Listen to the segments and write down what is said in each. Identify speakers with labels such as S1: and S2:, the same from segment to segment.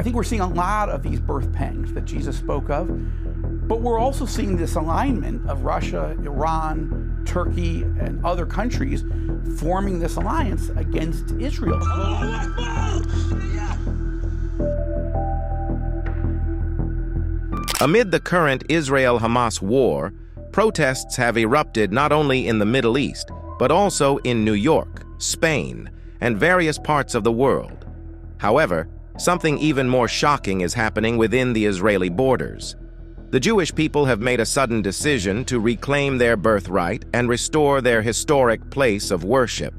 S1: I think we're seeing a lot of these birth pangs that Jesus spoke of, but we're also seeing this alignment of Russia, Iran, Turkey, and other countries forming this alliance against Israel.
S2: Amid the current Israel-Hamas war, protests have erupted not only in the Middle East, but also in New York, Spain, and various parts of the world. However, something even more shocking is happening within the Israeli borders. The Jewish people have made a sudden decision to reclaim their birthright and restore their historic place of worship.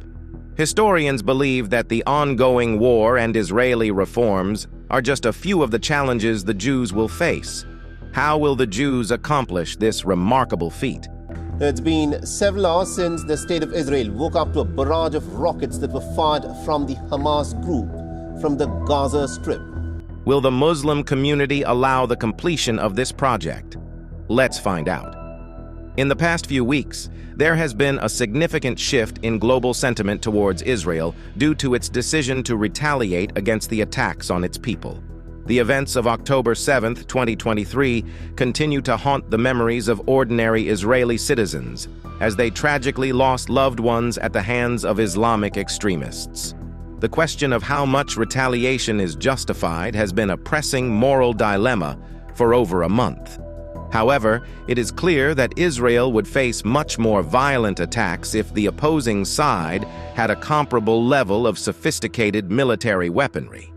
S2: Historians believe that the ongoing war and Israeli reforms are just a few of the challenges the Jews will face. How will the Jews accomplish this remarkable feat?
S3: It's been several hours since the State of Israel woke up to a barrage of rockets that were fired from the Hamas group from the Gaza Strip.
S2: Will the Muslim community allow the completion of this project? Let's find out. In the past few weeks, there has been a significant shift in global sentiment towards Israel due to its decision to retaliate against the attacks on its people. The events of October 7, 2023, continue to haunt the memories of ordinary Israeli citizens as they tragically lost loved ones at the hands of Islamic extremists. The question of how much retaliation is justified has been a pressing moral dilemma for over a month. However, it is clear that Israel would face much more violent attacks if the opposing side had a comparable level of sophisticated military weaponry.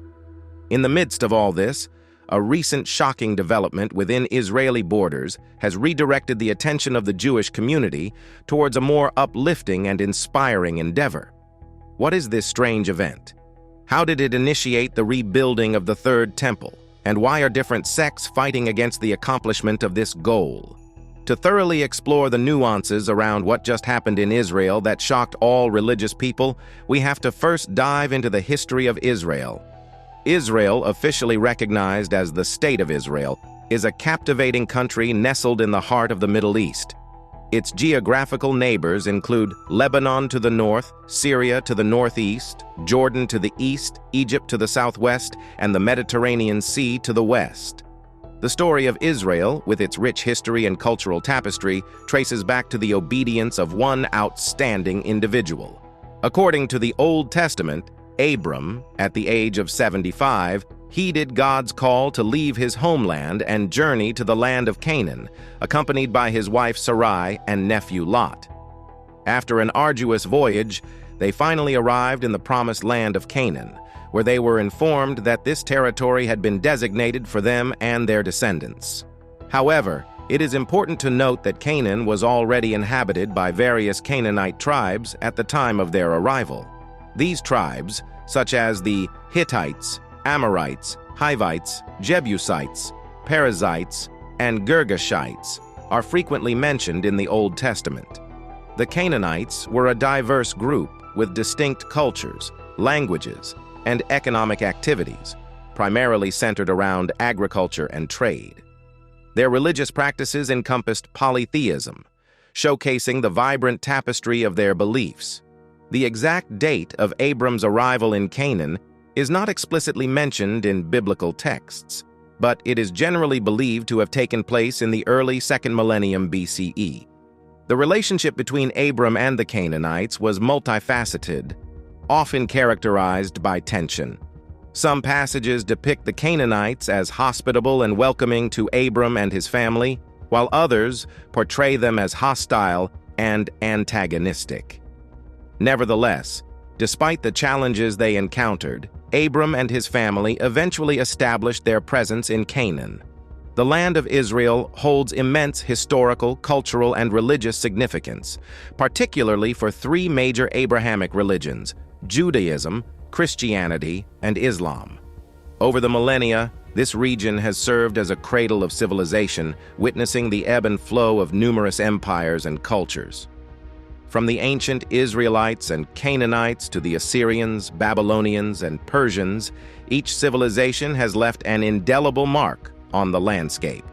S2: In the midst of all this, a recent shocking development within Israeli borders has redirected the attention of the Jewish community towards a more uplifting and inspiring endeavor. What is this strange event? How did it initiate the rebuilding of the Third Temple? And why are different sects fighting against the accomplishment of this goal? To thoroughly explore the nuances around what just happened in Israel that shocked all religious people, we have to first dive into the history of Israel. Israel, officially recognized as the State of Israel, is a captivating country nestled in the heart of the Middle East. Its geographical neighbors include Lebanon to the north, Syria to the northeast, Jordan to the east, Egypt to the southwest, and the Mediterranean Sea to the west. The story of Israel, with its rich history and cultural tapestry, traces back to the obedience of one outstanding individual. According to the Old Testament, Abram, at the age of 75, heeded God's call to leave his homeland and journey to the land of Canaan, accompanied by his wife Sarai and nephew Lot. After an arduous voyage, they finally arrived in the promised land of Canaan, where they were informed that this territory had been designated for them and their descendants. However, it is important to note that Canaan was already inhabited by various Canaanite tribes at the time of their arrival. These tribes, such as the Hittites, Amorites, Hivites, Jebusites, Perizzites, and Girgashites, are frequently mentioned in the Old Testament. The Canaanites were a diverse group with distinct cultures, languages, and economic activities, primarily centered around agriculture and trade. Their religious practices encompassed polytheism, showcasing the vibrant tapestry of their beliefs. The exact date of Abram's arrival in Canaan is not explicitly mentioned in biblical texts, but it is generally believed to have taken place in the early 2nd millennium BCE. The relationship between Abram and the Canaanites was multifaceted, often characterized by tension. Some passages depict the Canaanites as hospitable and welcoming to Abram and his family, while others portray them as hostile and antagonistic. Nevertheless, despite the challenges they encountered, Abram and his family eventually established their presence in Canaan. The land of Israel holds immense historical, cultural, and religious significance, particularly for three major Abrahamic religions: Judaism, Christianity, and Islam. Over the millennia, this region has served as a cradle of civilization, witnessing the ebb and flow of numerous empires and cultures. From the ancient Israelites and Canaanites to the Assyrians, Babylonians, and Persians, each civilization has left an indelible mark on the landscape.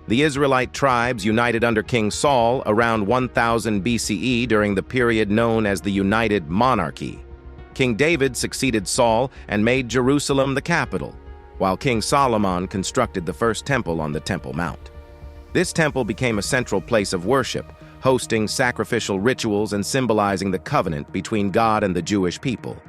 S2: The Israelite tribes united under King Saul around 1000 BCE during the period known as the United Monarchy. King David succeeded Saul and made Jerusalem the capital, while King Solomon constructed the first temple on the Temple Mount. This temple became a central place of worship, hosting sacrificial rituals and symbolizing the covenant between God and the Jewish people.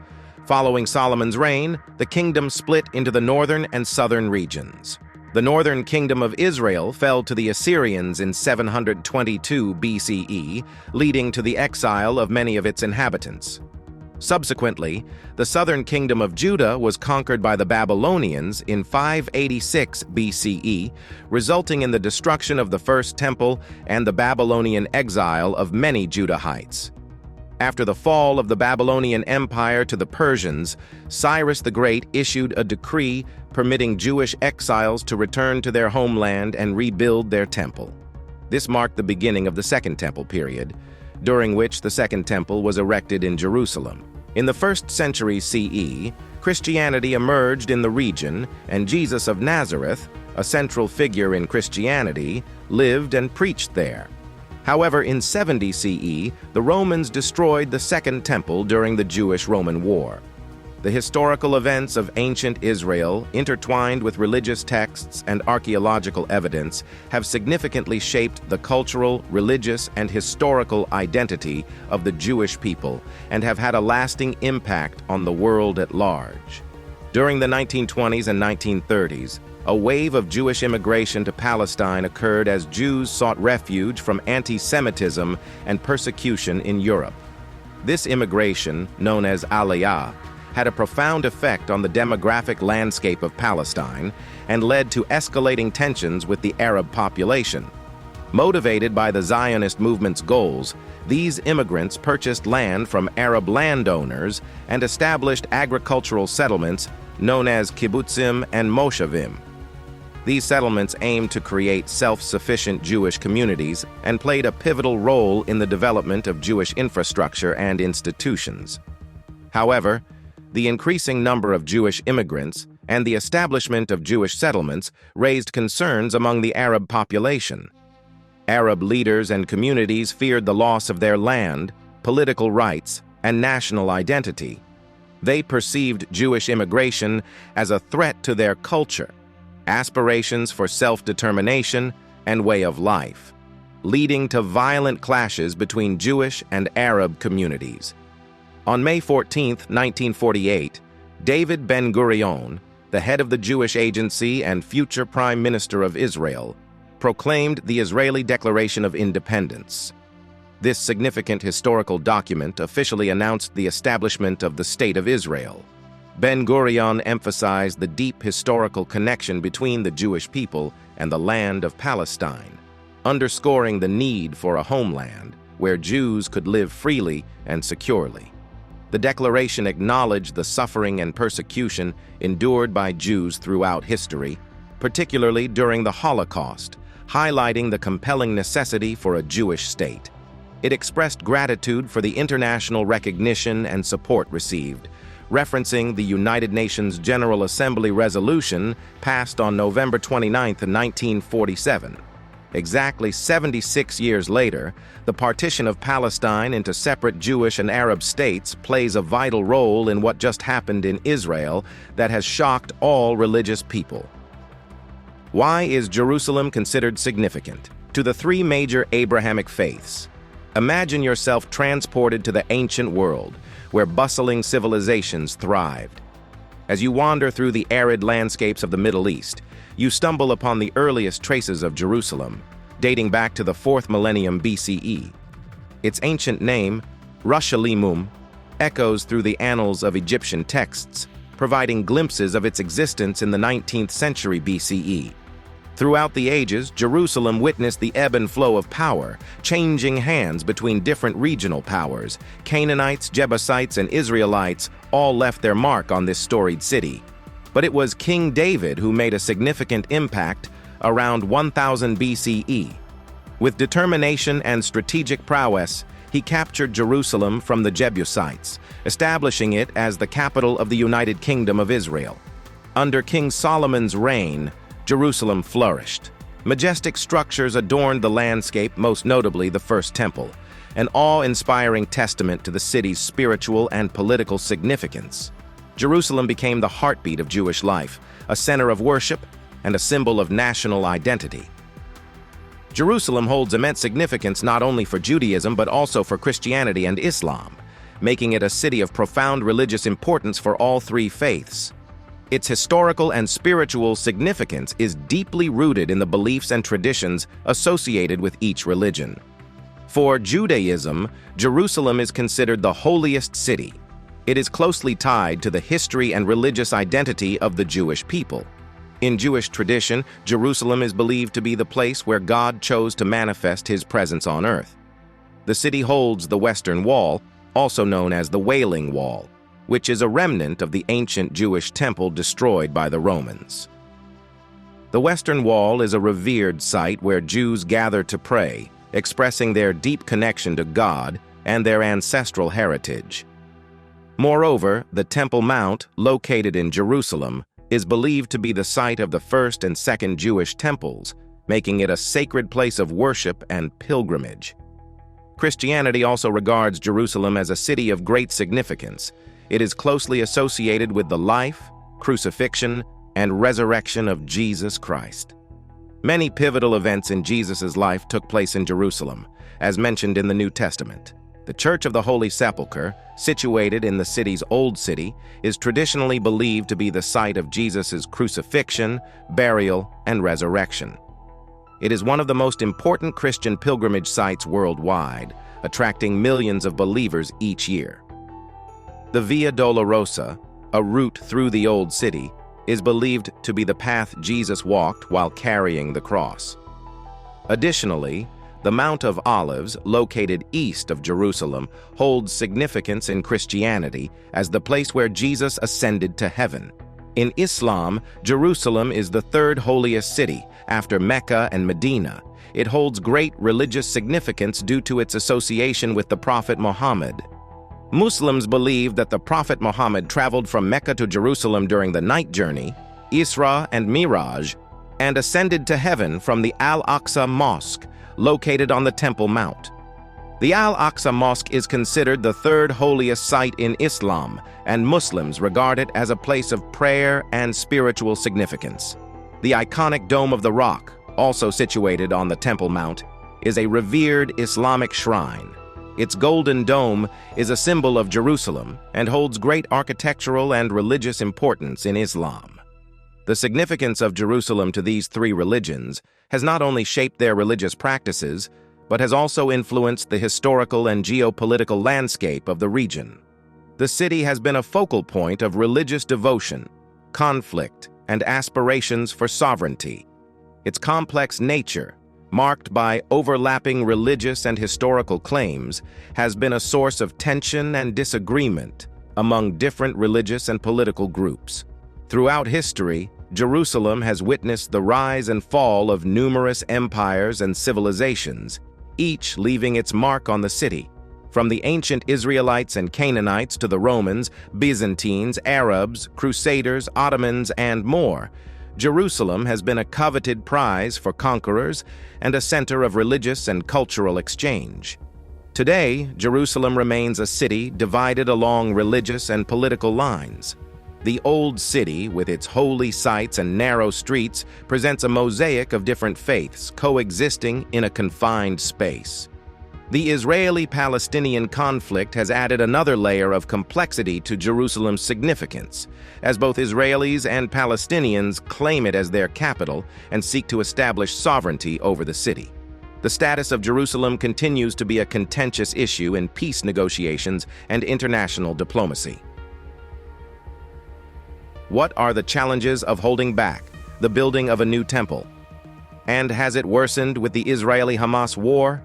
S2: Following Solomon's reign, the kingdom split into the northern and southern regions. The northern kingdom of Israel fell to the Assyrians in 722 BCE, leading to the exile of many of its inhabitants. Subsequently, the southern kingdom of Judah was conquered by the Babylonians in 586 BCE, resulting in the destruction of the first temple and the Babylonian exile of many Judahites. After the fall of the Babylonian Empire to the Persians, Cyrus the Great issued a decree permitting Jewish exiles to return to their homeland and rebuild their temple. This marked the beginning of the Second Temple period, during which the Second Temple was erected in Jerusalem. In the 1st century CE, Christianity emerged in the region, and Jesus of Nazareth, a central figure in Christianity, lived and preached there. However, in 70 CE, the Romans destroyed the Second Temple during the Jewish-Roman War. The historical events of ancient Israel, intertwined with religious texts and archaeological evidence, have significantly shaped the cultural, religious, and historical identity of the Jewish people and have had a lasting impact on the world at large. During the 1920s and 1930s, a wave of Jewish immigration to Palestine occurred as Jews sought refuge from anti-Semitism and persecution in Europe. This immigration, known as Aliyah, had a profound effect on the demographic landscape of Palestine and led to escalating tensions with the Arab population. Motivated by the Zionist movement's goals, these immigrants purchased land from Arab landowners and established agricultural settlements known as kibbutzim and moshavim. These settlements aimed to create self-sufficient Jewish communities and played a pivotal role in the development of Jewish infrastructure and institutions. However, the increasing number of Jewish immigrants and the establishment of Jewish settlements raised concerns among the Arab population. Arab leaders and communities feared the loss of their land, political rights, and national identity. They perceived Jewish immigration as a threat to their culture, aspirations for self-determination, and way of life, leading to violent clashes between Jewish and Arab communities. On May 14, 1948, David Ben-Gurion, the head of the Jewish Agency and future Prime Minister of Israel, proclaimed the Israeli Declaration of Independence. This significant historical document officially announced the establishment of the State of Israel. Ben-Gurion emphasized the deep historical connection between the Jewish people and the land of Palestine, underscoring the need for a homeland where Jews could live freely and securely. The declaration acknowledged the suffering and persecution endured by Jews throughout history, particularly during the Holocaust, highlighting the compelling necessity for a Jewish state. It expressed gratitude for the international recognition and support received, referencing the United Nations General Assembly resolution passed on November 29, 1947. Exactly 76 years later, the partition of Palestine into separate Jewish and Arab states plays a vital role in what just happened in Israel that has shocked all religious people. Why is Jerusalem considered significant? To the three major Abrahamic faiths. Imagine yourself transported to the ancient world, where bustling civilizations thrived. As you wander through the arid landscapes of the Middle East, you stumble upon the earliest traces of Jerusalem, dating back to the 4th millennium BCE. Its ancient name, Rushalimum, echoes through the annals of Egyptian texts, providing glimpses of its existence in the 19th century BCE. Throughout the ages, Jerusalem witnessed the ebb and flow of power, changing hands between different regional powers. Canaanites, Jebusites, and Israelites all left their mark on this storied city. But it was King David who made a significant impact around 1000 BCE. With determination and strategic prowess, he captured Jerusalem from the Jebusites, establishing it as the capital of the United Kingdom of Israel. Under King Solomon's reign, Jerusalem flourished. Majestic structures adorned the landscape, most notably the First Temple, an awe-inspiring testament to the city's spiritual and political significance. Jerusalem became the heartbeat of Jewish life, a center of worship, and a symbol of national identity. Jerusalem holds immense significance not only for Judaism but also for Christianity and Islam, making it a city of profound religious importance for all three faiths. Its historical and spiritual significance is deeply rooted in the beliefs and traditions associated with each religion. For Judaism, Jerusalem is considered the holiest city. It is closely tied to the history and religious identity of the Jewish people. In Jewish tradition, Jerusalem is believed to be the place where God chose to manifest his presence on earth. The city holds the Western Wall, also known as the Wailing Wall, which is a remnant of the ancient Jewish temple destroyed by the Romans. The Western Wall is a revered site where Jews gather to pray, expressing their deep connection to God and their ancestral heritage. Moreover, the Temple Mount, located in Jerusalem, is believed to be the site of the first and second Jewish temples, making it a sacred place of worship and pilgrimage. Christianity also regards Jerusalem as a city of great significance. It is closely associated with the life, crucifixion, and resurrection of Jesus Christ. Many pivotal events in Jesus' life took place in Jerusalem, as mentioned in the New Testament. The Church of the Holy Sepulchre, situated in the city's Old City, is traditionally believed to be the site of Jesus' crucifixion, burial, and resurrection. It is one of the most important Christian pilgrimage sites worldwide, attracting millions of believers each year. The Via Dolorosa, a route through the Old City, is believed to be the path Jesus walked while carrying the cross. Additionally, the Mount of Olives, located east of Jerusalem, holds significance in Christianity as the place where Jesus ascended to heaven. In Islam, Jerusalem is the third holiest city, after Mecca and Medina. It holds great religious significance due to its association with the Prophet Muhammad. Muslims believe that the Prophet Muhammad traveled from Mecca to Jerusalem during the night journey, Isra and Miraj, and ascended to heaven from the Al-Aqsa Mosque, located on the Temple Mount. The Al-Aqsa Mosque is considered the third holiest site in Islam, and Muslims regard it as a place of prayer and spiritual significance. The iconic Dome of the Rock, also situated on the Temple Mount, is a revered Islamic shrine. Its golden dome is a symbol of Jerusalem and holds great architectural and religious importance in Islam. The significance of Jerusalem to these three religions has not only shaped their religious practices, but has also influenced the historical and geopolitical landscape of the region. The city has been a focal point of religious devotion, conflict, and aspirations for sovereignty. Its complex nature, marked by overlapping religious and historical claims, has been a source of tension and disagreement among different religious and political groups. Throughout history, Jerusalem has witnessed the rise and fall of numerous empires and civilizations, each leaving its mark on the city. From the ancient Israelites and Canaanites to the Romans, Byzantines, Arabs, Crusaders, Ottomans, and more, Jerusalem has been a coveted prize for conquerors and a center of religious and cultural exchange. Today, Jerusalem remains a city divided along religious and political lines. The Old City, with its holy sites and narrow streets, presents a mosaic of different faiths coexisting in a confined space. The Israeli-Palestinian conflict has added another layer of complexity to Jerusalem's significance, as both Israelis and Palestinians claim it as their capital and seek to establish sovereignty over the city. The status of Jerusalem continues to be a contentious issue in peace negotiations and international diplomacy. What are the challenges of holding back the building of a new temple? And has it worsened with the Israeli-Hamas war?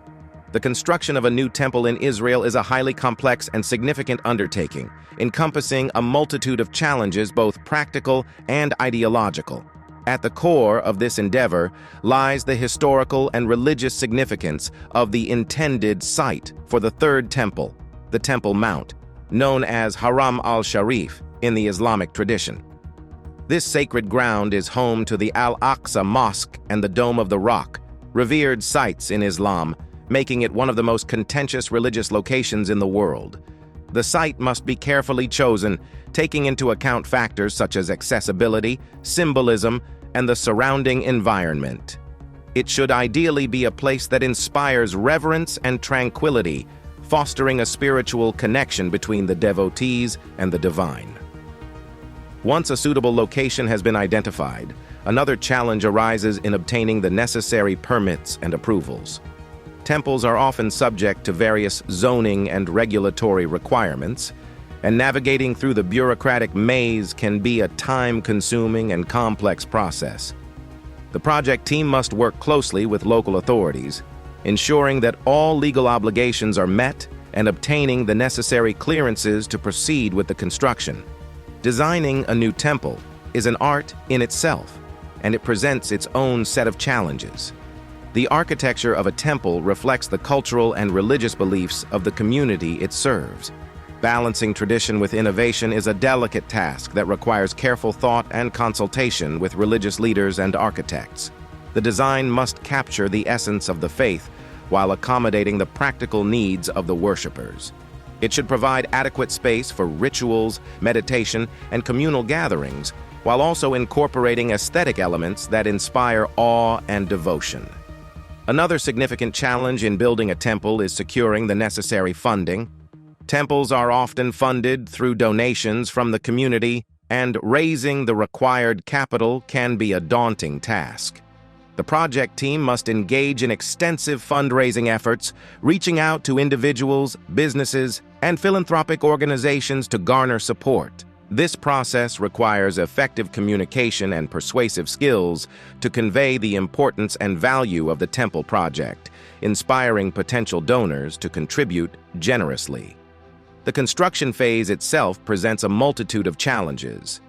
S2: The construction of a new temple in Israel is a highly complex and significant undertaking, encompassing a multitude of challenges, both practical and ideological. At the core of this endeavor lies the historical and religious significance of the intended site for the third temple, the Temple Mount, known as Haram al-Sharif in the Islamic tradition. This sacred ground is home to the Al-Aqsa Mosque and the Dome of the Rock, revered sites in Islam, making it one of the most contentious religious locations in the world. The site must be carefully chosen, taking into account factors such as accessibility, symbolism, and the surrounding environment. It should ideally be a place that inspires reverence and tranquility, fostering a spiritual connection between the devotees and the divine. Once a suitable location has been identified, another challenge arises in obtaining the necessary permits and approvals. Temples are often subject to various zoning and regulatory requirements, and navigating through the bureaucratic maze can be a time-consuming and complex process. The project team must work closely with local authorities, ensuring that all legal obligations are met and obtaining the necessary clearances to proceed with the construction. Designing a new temple is an art in itself, and it presents its own set of challenges. The architecture of a temple reflects the cultural and religious beliefs of the community it serves. Balancing tradition with innovation is a delicate task that requires careful thought and consultation with religious leaders and architects. The design must capture the essence of the faith while accommodating the practical needs of the worshippers. It should provide adequate space for rituals, meditation, and communal gatherings, while also incorporating aesthetic elements that inspire awe and devotion. Another significant challenge in building a temple is securing the necessary funding. Temples are often funded through donations from the community, and raising the required capital can be a daunting task. The project team must engage in extensive fundraising efforts, reaching out to individuals, businesses, and philanthropic organizations to garner support. This process requires effective communication and persuasive skills to convey the importance and value of the temple project, inspiring potential donors to contribute generously. The construction phase itself presents a multitude of challenges.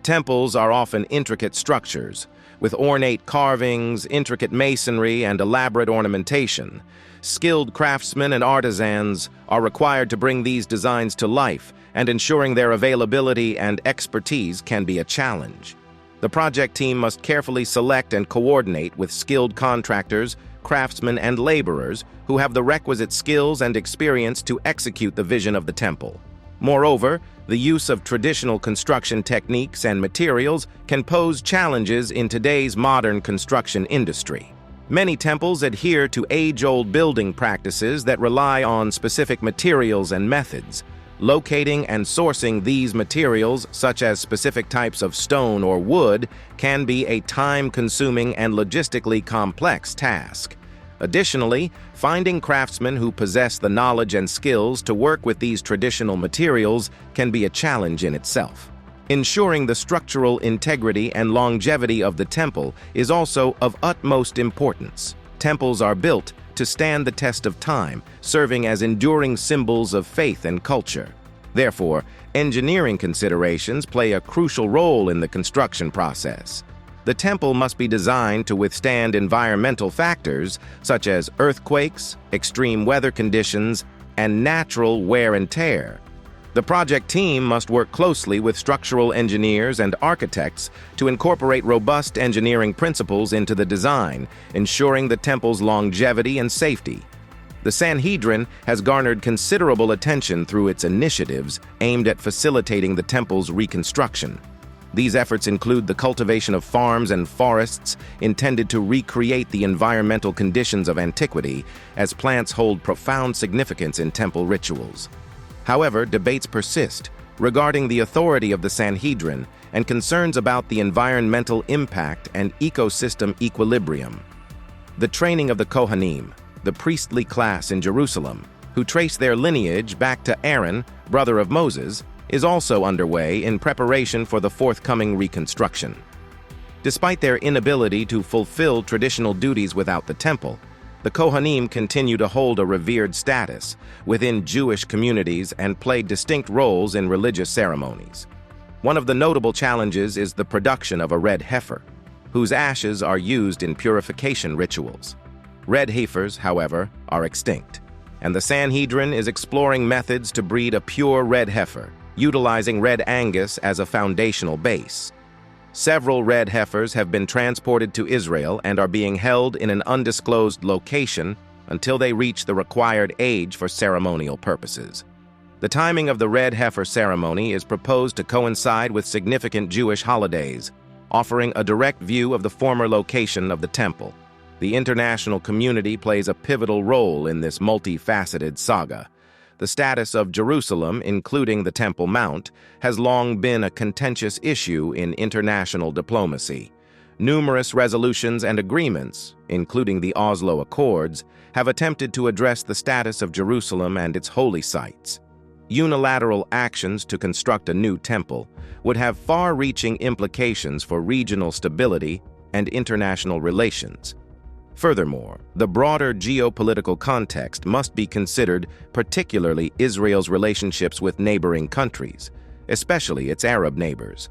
S2: Temples are often intricate structures, with ornate carvings, intricate masonry, and elaborate ornamentation. Skilled craftsmen and artisans are required to bring these designs to life, and ensuring their availability and expertise can be a challenge. The project team must carefully select and coordinate with skilled contractors, craftsmen, and laborers who have the requisite skills and experience to execute the vision of the temple. Moreover, the use of traditional construction techniques and materials can pose challenges in today's modern construction industry. Many temples adhere to age-old building practices that rely on specific materials and methods. Locating and sourcing these materials, such as specific types of stone or wood, can be a time-consuming and logistically complex task. Additionally, finding craftsmen who possess the knowledge and skills to work with these traditional materials can be a challenge in itself. Ensuring the structural integrity and longevity of the temple is also of utmost importance. Temples are built to stand the test of time, serving as enduring symbols of faith and culture. Therefore, engineering considerations play a crucial role in the construction process. The temple must be designed to withstand environmental factors such as earthquakes, extreme weather conditions, and natural wear and tear. The project team must work closely with structural engineers and architects to incorporate robust engineering principles into the design, ensuring the temple's longevity and safety. The Sanhedrin has garnered considerable attention through its initiatives aimed at facilitating the temple's reconstruction. These efforts include the cultivation of farms and forests intended to recreate the environmental conditions of antiquity, as plants hold profound significance in temple rituals. However, debates persist regarding the authority of the Sanhedrin and concerns about the environmental impact and ecosystem equilibrium. The training of the Kohanim, the priestly class in Jerusalem, who trace their lineage back to Aaron, brother of Moses, is also underway in preparation for the forthcoming reconstruction. Despite their inability to fulfill traditional duties without the temple, the Kohanim continue to hold a revered status within Jewish communities and play distinct roles in religious ceremonies. One of the notable challenges is the production of a red heifer, whose ashes are used in purification rituals. Red heifers, however, are extinct, and the Sanhedrin is exploring methods to breed a pure red heifer, utilizing red Angus as a foundational base. Several red heifers have been transported to Israel and are being held in an undisclosed location until they reach the required age for ceremonial purposes. The timing of the red heifer ceremony is proposed to coincide with significant Jewish holidays, offering a direct view of the former location of the temple. The international community plays a pivotal role in this multifaceted saga. The status of Jerusalem, including the Temple Mount, has long been a contentious issue in international diplomacy. Numerous resolutions and agreements, including the Oslo Accords, have attempted to address the status of Jerusalem and its holy sites. Unilateral actions to construct a new temple would have far-reaching implications for regional stability and international relations. Furthermore, the broader geopolitical context must be considered, particularly Israel's relationships with neighboring countries, especially its Arab neighbors.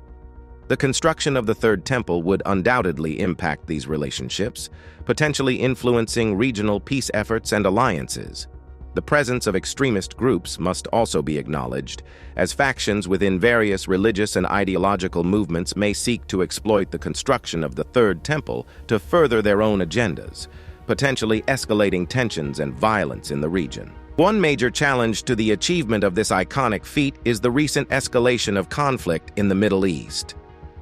S2: The construction of the Third Temple would undoubtedly impact these relationships, potentially influencing regional peace efforts and alliances. The presence of extremist groups must also be acknowledged, as factions within various religious and ideological movements may seek to exploit the construction of the Third Temple to further their own agendas, potentially escalating tensions and violence in the region. One major challenge to the achievement of this iconic feat is the recent escalation of conflict in the Middle East.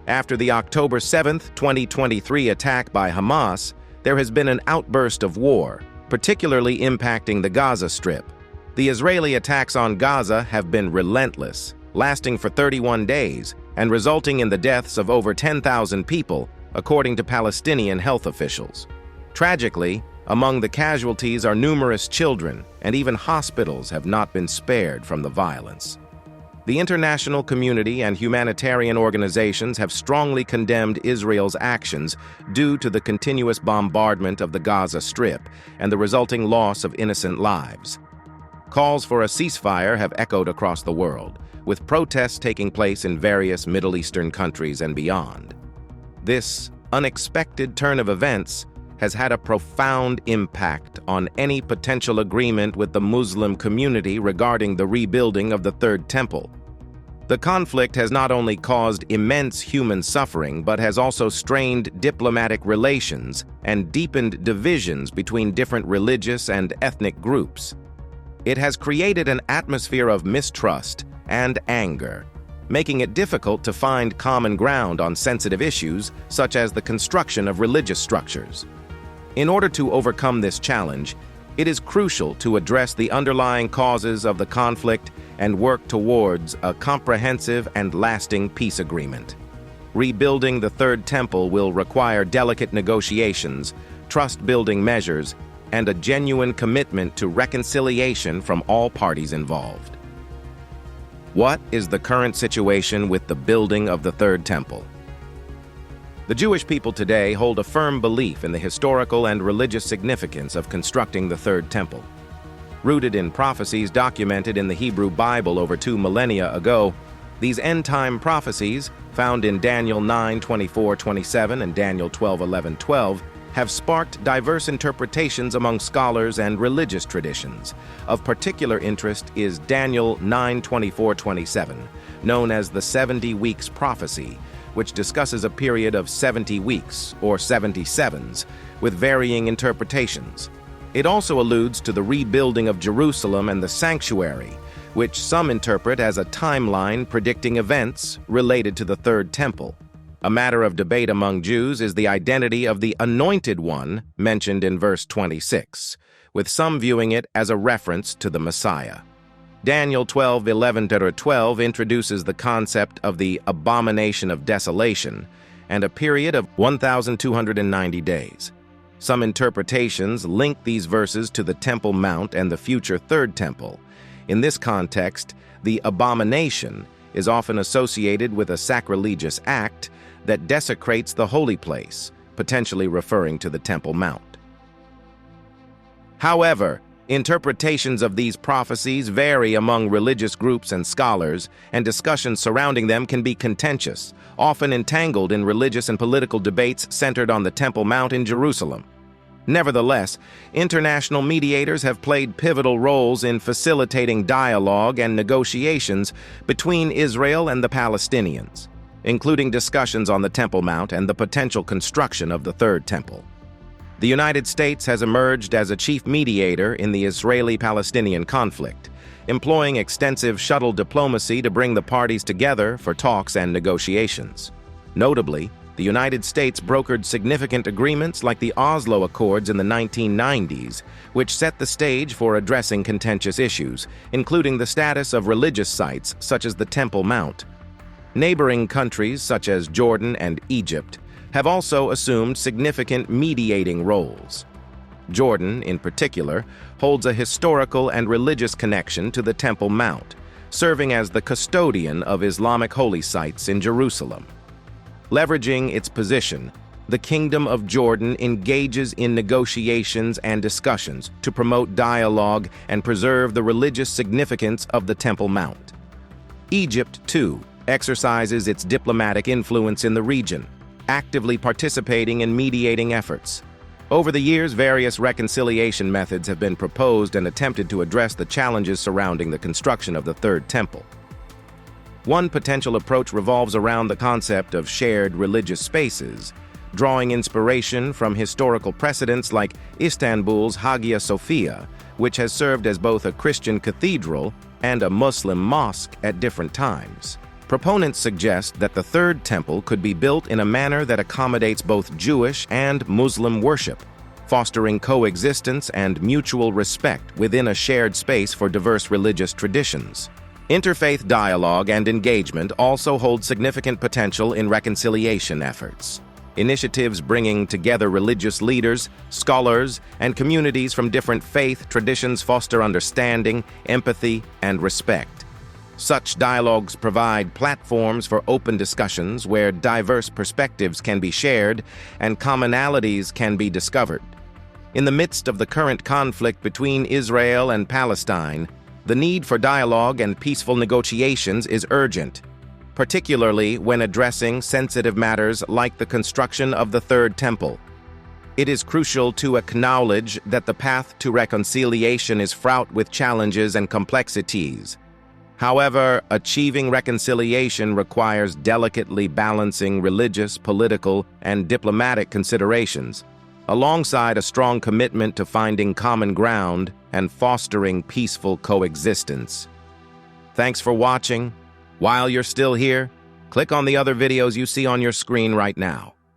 S2: After the October 7, 2023 attack by Hamas, there has been an outburst of war, particularly impacting the Gaza Strip. The Israeli attacks on Gaza have been relentless, lasting for 31 days and resulting in the deaths of over 10,000 people, according to Palestinian health officials. Tragically, among the casualties are numerous children, and even hospitals have not been spared from the violence. The international community and humanitarian organizations have strongly condemned Israel's actions due to the continuous bombardment of the Gaza Strip and the resulting loss of innocent lives. Calls for a ceasefire have echoed across the world, with protests taking place in various Middle Eastern countries and beyond. This unexpected turn of events has had a profound impact on any potential agreement with the Muslim community regarding the rebuilding of the Third Temple. The conflict has not only caused immense human suffering, but has also strained diplomatic relations and deepened divisions between different religious and ethnic groups. It has created an atmosphere of mistrust and anger, making it difficult to find common ground on sensitive issues such as the construction of religious structures. In order to overcome this challenge, it is crucial to address the underlying causes of the conflict and work towards a comprehensive and lasting peace agreement. Rebuilding the Third Temple will require delicate negotiations, trust-building measures, and a genuine commitment to reconciliation from all parties involved. What is the current situation with the building of the Third Temple? The Jewish people today hold a firm belief in the historical and religious significance of constructing the Third Temple. Rooted in prophecies documented in the Hebrew Bible over 2 millennia ago, these end-time prophecies, found in Daniel 9:24-27 and Daniel 12:11-12, have sparked diverse interpretations among scholars and religious traditions. Of particular interest is Daniel 9:24-27, known as the 70 Weeks Prophecy, which discusses a period of 70 weeks, or 77s, with varying interpretations. It also alludes to the rebuilding of Jerusalem and the sanctuary, which some interpret as a timeline predicting events related to the Third Temple. A matter of debate among Jews is the identity of the Anointed One mentioned in verse 26, with some viewing it as a reference to the Messiah. Daniel 12:11-12 introduces the concept of the abomination of desolation and a period of 1,290 days. Some interpretations link these verses to the Temple Mount and the future Third Temple. In this context, the abomination is often associated with a sacrilegious act that desecrates the holy place, potentially referring to the Temple Mount. However, interpretations of these prophecies vary among religious groups and scholars, and discussions surrounding them can be contentious, often entangled in religious and political debates centered on the Temple Mount in Jerusalem. Nevertheless, international mediators have played pivotal roles in facilitating dialogue and negotiations between Israel and the Palestinians, including discussions on the Temple Mount and the potential construction of the Third Temple. The United States has emerged as a chief mediator in the Israeli-Palestinian conflict, employing extensive shuttle diplomacy to bring the parties together for talks and negotiations. Notably, the United States brokered significant agreements like the Oslo Accords in the 1990s, which set the stage for addressing contentious issues, including the status of religious sites such as the Temple Mount. Neighboring countries such as Jordan and Egypt have also assumed significant mediating roles. Jordan, in particular, holds a historical and religious connection to the Temple Mount, serving as the custodian of Islamic holy sites in Jerusalem. Leveraging its position, the Kingdom of Jordan engages in negotiations and discussions to promote dialogue and preserve the religious significance of the Temple Mount. Egypt, too, exercises its diplomatic influence in the region, actively participating in mediating efforts. Over the years, various reconciliation methods have been proposed and attempted to address the challenges surrounding the construction of the Third Temple. One potential approach revolves around the concept of shared religious spaces, drawing inspiration from historical precedents like Istanbul's Hagia Sophia, which has served as both a Christian cathedral and a Muslim mosque at different times. Proponents suggest that the Third Temple could be built in a manner that accommodates both Jewish and Muslim worship, fostering coexistence and mutual respect within a shared space for diverse religious traditions. Interfaith dialogue and engagement also hold significant potential in reconciliation efforts. Initiatives bringing together religious leaders, scholars, and communities from different faith traditions foster understanding, empathy, and respect. Such dialogues provide platforms for open discussions where diverse perspectives can be shared and commonalities can be discovered. In the midst of the current conflict between Israel and Palestine, the need for dialogue and peaceful negotiations is urgent, particularly when addressing sensitive matters like the construction of the Third Temple. It is crucial to acknowledge that the path to reconciliation is fraught with challenges and complexities. However, achieving reconciliation requires delicately balancing religious, political, and diplomatic considerations, alongside a strong commitment to finding common ground and fostering peaceful coexistence. Thanks for watching. While you're still here, click on the other videos you see on your screen right now.